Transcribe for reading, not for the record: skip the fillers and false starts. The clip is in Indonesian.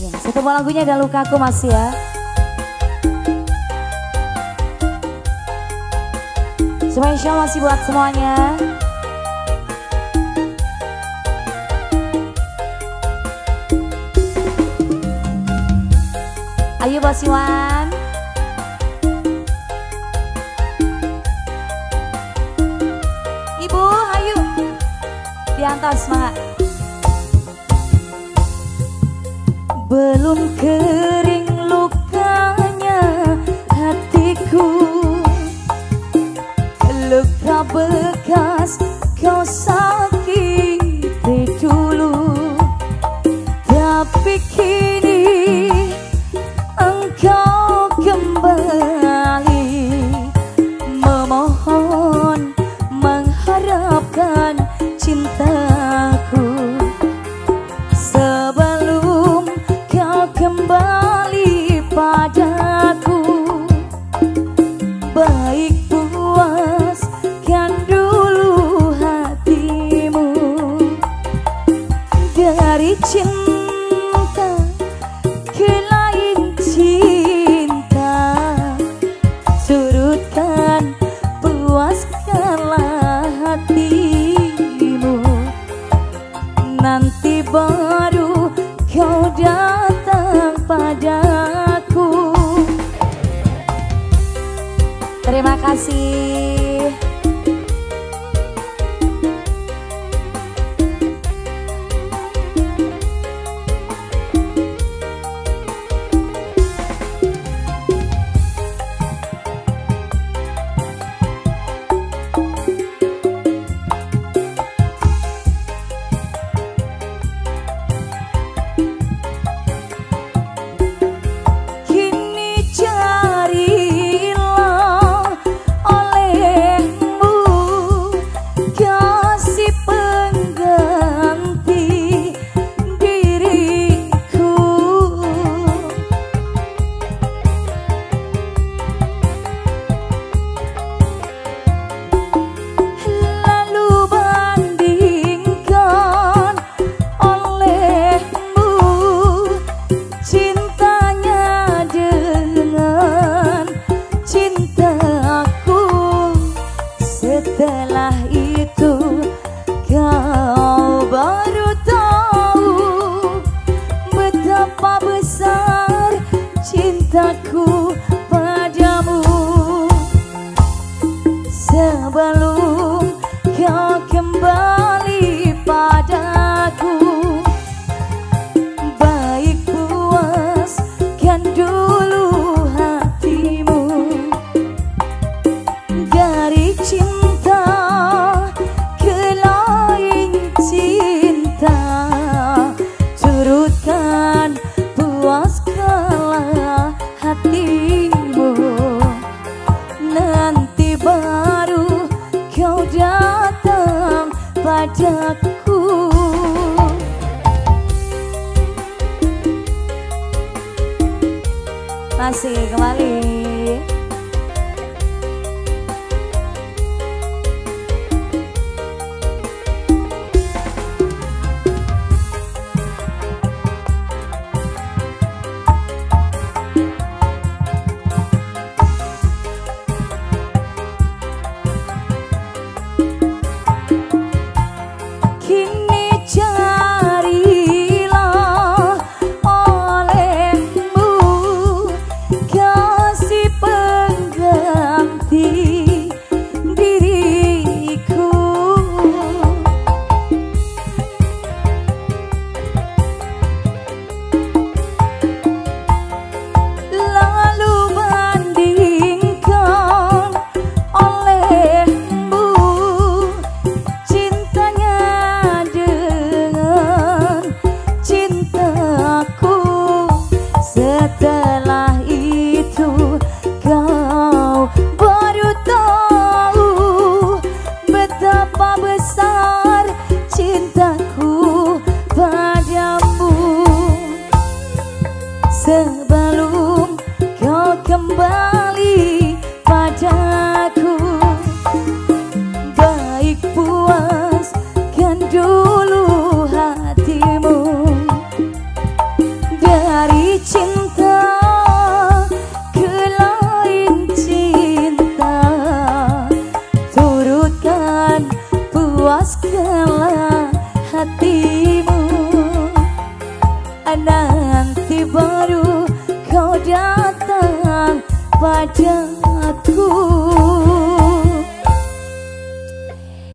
Ya, satu buah lagunya ada Lukaku masih ya. Spesial masih buat semuanya. Ayo Bos Iwan. Ibu, ayo diantar semangat. Belum kering lukanya hatiku, luka bekas kau sakiti dulu, tapi kini engkau kembali memohon, mengharapkan cintaku. Sebelum kau kembali padaku, baik puaskan dulu hatimu. Dari cinta ke lain cinta, surutkan puaskanlah hatimu. Nanti baru kau datang padaku. Terima kasih. Setelah itu kau baru tahu betapa besar cintaku padamu. Sebelum kau kembali padaku, baik puaskan dulu hatimu. Dari cinta ke lain cinta, surutkan puaskanlah hatimu. Nanti baru kau datang padaku. Masih kembali. Sebelum kau kembali padaku, baik puaskan dulu hatimu. nanti baru kau datang padaku.